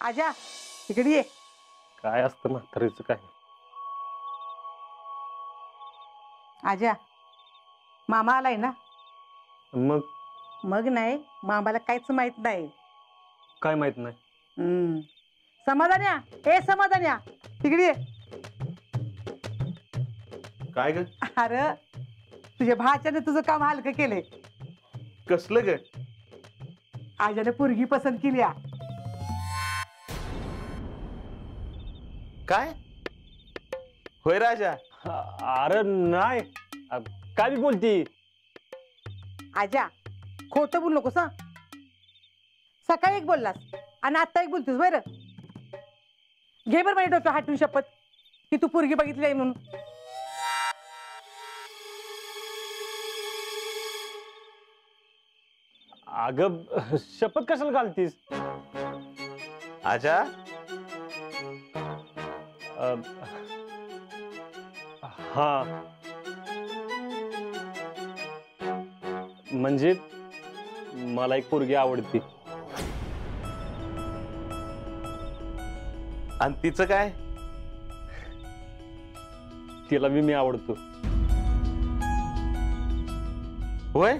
आजा इकडे ये. काय असतं म्हातारीचं काय? आजा मामा आलाय ना? मग नाही मामाला काहीच माहित नाही. काय माहित नाही? समाधान्या ए समाधान्या इकडे ये. काय ग? अरे तुझ्या भाच्याने तुझं काम हलकं केलंय. कसलं ग? आजाने पोरगी पसंत केली. काय होय राजा? अरे नाही, काय बी बोलती. आजा खोटं बोलू नकोस हं. सकाळी एक बोललास आणि आता एक बोलतोस. बरं घे बरं माझ्या डोक्यावर हाटून शपथ की तू पोरगी बघितली आहे म्हणून. अगं शपथ कशाला घालतीस? आजा हा म्हणजे मला एक पोरगी आवडती. आणि तिचं काय? तिला बी मी आवडतो. होय,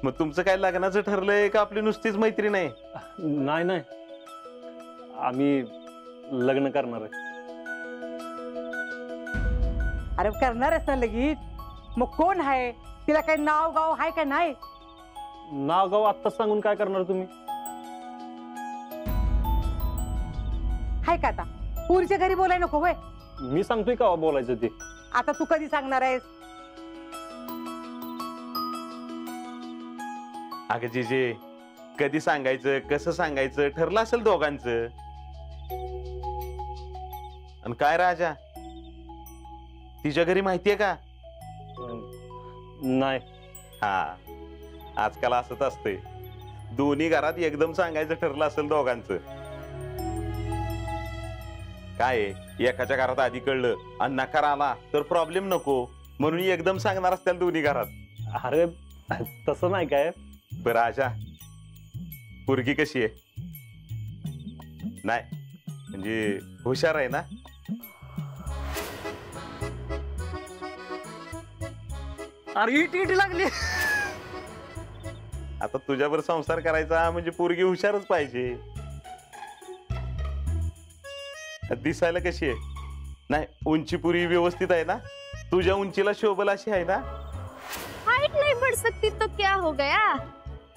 मग तुमचं काय लग्नाचं ठरलंय का आपली नुसतीच मैत्री नाही? नाही नाही, आम्ही लग्न करणार आहे. अरे करणार आहेस ना लगीच? मग कोण आहे? तिला काही नाव गाव आहे का नाही? नाव गाव आत्ता सांगून काय करणार तुम्ही? हाय का आता पुरीच्या घरी बोलाय नको होय? मी सांगतोय का बोलायचं ते? आता तू कधी सांगणार आहेस? अगं जीजे, कधी सांगायचं कसं सांगायचं ठरलं असेल दोघांचं. आणि काय राजा, तिच्या घरी माहितीये का? नाही. हा, आजकाल असंच असतंय. दोन्ही घरात एकदम सांगायचं ठरलं असेल दोघांचं. काय एकाच्या घरात आधी कळलं आणि नकार आला तर प्रॉब्लेम नको म्हणून एकदम सांगणार असतील दोन्ही घरात. अरे तसं नाही काय. बरं आजा, पोरगी कशी आहे? नाही म्हणजे हुशार आहे ना? अरे इटी लागली. आता तुझ्यावर संसार करायचा म्हणजे पोरगी हुशारच पाहिजे. दिसायला कशी आहे? नाही, उंची पुरी व्यवस्थित आहे ना? तुझ्या उंचीला शोभल अशी आहे ना? हाइट नहीं बढ़ सकती तो क्या हो गया?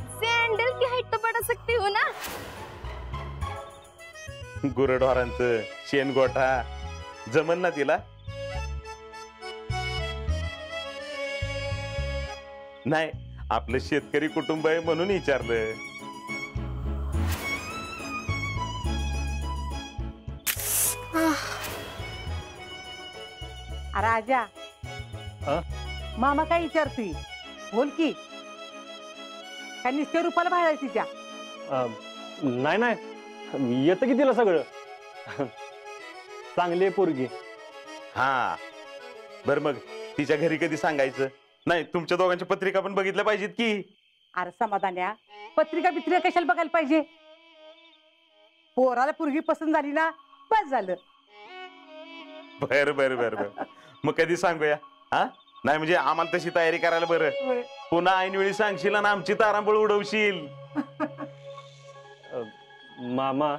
सैंडल की हाइट तो बढ़ा सकती हूँ ना? गुरढोरांचं शेण गोठा जमन ना तिला? नाही, आपलं शेतकरी कुटुंब आहे म्हणून विचारलं. अरे आजा मामा काय विचारतोय? बोल की. काय निस्त्या रूपाला बाहेर तिच्या? नाही नाही, येतं की तिला सगळं. चांगली आहे पोरगी. हा बर, मग तिच्या घरी कधी सांगायचं? नाही, तुमच्या दोघांच्या पत्रिका पण बघितल्या पाहिजेत की. अरे समाधान्या, पत्रिका बित्रिका कशाला बघायला पाहिजे? पोराला पोरगी पसंत झाली ना बस झालं. बर बर बर बर, मग कधी सांगूया? हा, नाही म्हणजे आम्हाला तशी तयारी करायला बरं. पुन्हा ऐनवेळी सांगशील आणि आमची तारांबळ उडवशील. मामा,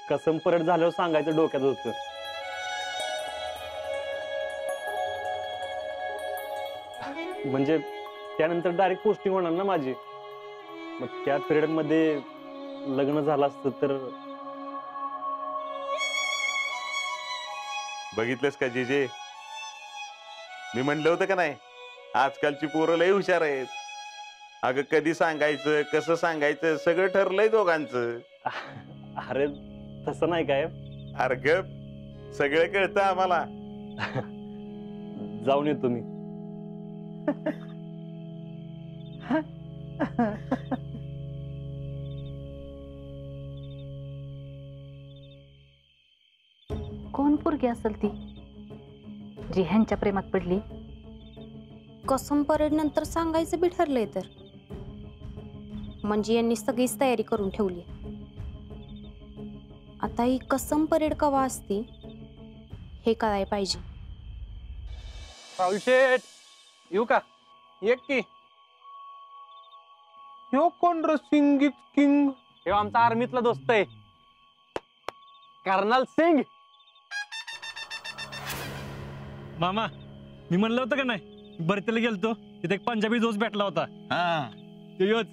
कसम परत झाल्यावर सांगायचं डोक्यात होतं. म्हणजे त्यानंतर डायरेक्ट पोस्टिंग होणार ना माझी. मग त्या पिरियड मध्ये लग्न झालं असतं तर. बघितलंस का जीजे, मी म्हणलं होतं का नाही, आजकालची पोरं लय हुशार आहेत. अगं कधी सांगायचं कसं सांगायचं सगळं ठरलंय दोघांचं. अरे तसं नाही काय. अरे गप, सगळं कळतं आम्हाला. जाऊन येतो मी. कोण पोरगी असेल ती जी ह्यांच्या प्रेमात पडली? कसम परेड नंतर सांगायचं बी ठरलंय तर म्हणजे यांनी सगळीच तयारी करून ठेवली. आता ही कसम परेड कवा असती हे कळायला पाहिजे. राहुल शेठ येऊ का? एक की ह्यो कोण रे सिंगीत किंग? हे आमचा आर्मीतला दोस्त आहे कर्नल सिंग. मामा मी म्हणलं होतं का नाही बर्तीला गेलतो तिथे एक पंजाबी दोस्त भेटला होता. तो योच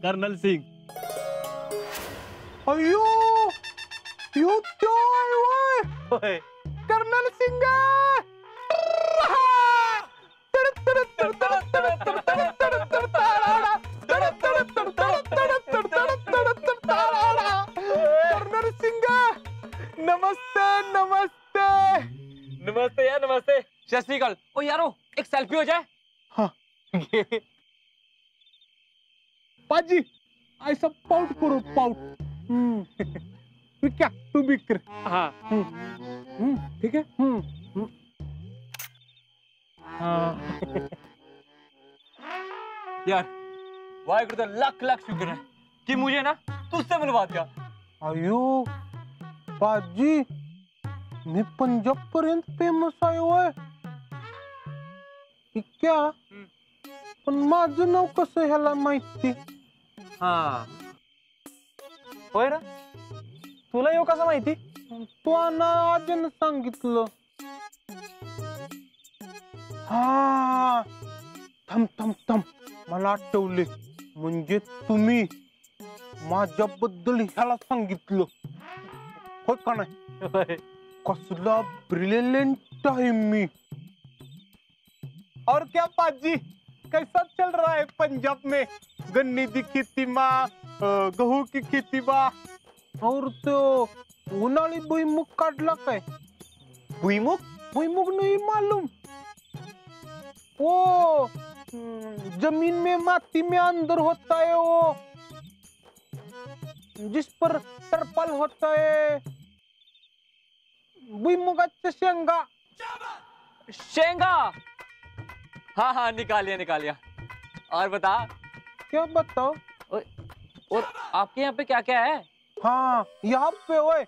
कर्नल सिंग. अयो यो त्यो आहे होय. होय. कर्नल सिंग. कर्नल सिंग नमस्ते नमस्ते. नमस्ते यार नमस्ते. सत श्री अकाल. ओ यारो एक सेल्फी हो जाए. हाँ. पाजी ऐसा पाउट करो पाउट. क्या तू भी कर. हाँ. ठीक है. यार वाहेगुरु का लाख लाख शुक्र है कि मुझे ना तुझसे मिलवा दिया. अयो पाजी मी पंजाब पर्यंत फेमस आहे होय. ही क्या पण माझं नाव कसं ह्याला माहिती? हा होय ना. तुला येऊ कसं माहिती? तो आजन सांगितलं. हा थम थम थम मला आठवले. म्हणजे तुम्ही माझ्याबद्दल ह्याला सांगितलं होय का नाही? कसला ब्रिलियंट आहे मी. और क्या पाजी कैसा चल रहा है पंजाब में? गन्ने की खेती मा गहू की खेती बा. और तो उन्हाळी भुईमुग काढला काय? भुईमुग. भुईमुग नहीं मालूम? वो जमीन में माटी में अंदर होता है वो जिस पर टरपल होता है. भुईमुगाच्या शेंगा. शेंगा. हाँ हाँ निकालिया निकालिया. और बता. क्या बताओ? और आपके यहाँ पे क्या क्या है? हाँ यहाँ पे ओए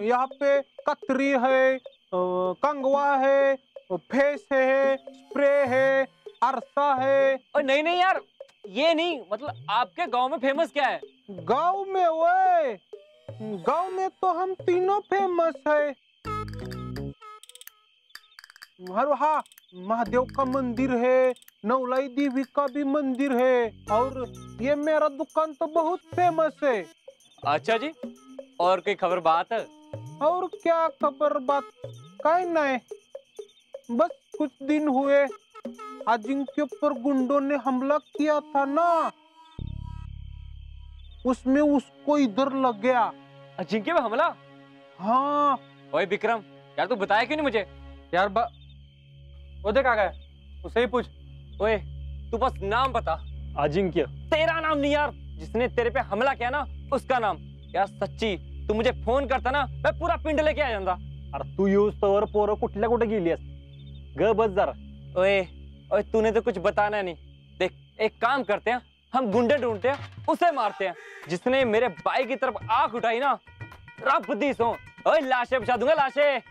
यहाँ पे कतरी है, कंगवा है, फेस है, स्प्रे है, अरसा है. और नहीं नहीं यार ये नहीं मतलब आपके गांव में फेमस क्या है? गांव में ओए गांव में तो हम तीनों फेमस है. हाँ महादेव का मंदिर है, नवलाई देवी का भी मंदिर है और ये मेरा दुकान तो बहुत फेमस है. अच्छा जी. और कोई खबर बात है? और क्या खबर बात काय नहीं. बस कुछ दिन हुए अजिंक्य पर गुंडों ने हमला किया था ना, उसमें उसको इधर लग गया. अजिंक्य पे हमला? हाँ. ओए विक्रम यार तू बताया क्यों नहीं मुझे? यार वो देख आ गया. उसे ही पूछ. ओए तू बस नाम बता. अजिंक्य. तेरा नाम नहीं यार. जिसने तेरे पे हमला किया ना उसका नाम. यार सच्ची तू मुझे फोन करता ना मैं पूरा पिंड लेके आ जाता. अरे तू यूज तर पोरं कुठल्या कुठे गेली असती. ग बस जरा. ओए ओए तूने तो कुछ बताना नहीं. देख एक काम करते हैं हम गुंडे ढूंढते हैं उसे मारते हैं. जिसने मेरे भाई की तरफ आंख उठाई ना रब दी सो. ओए लाशें बिछा दूंगा लाशें.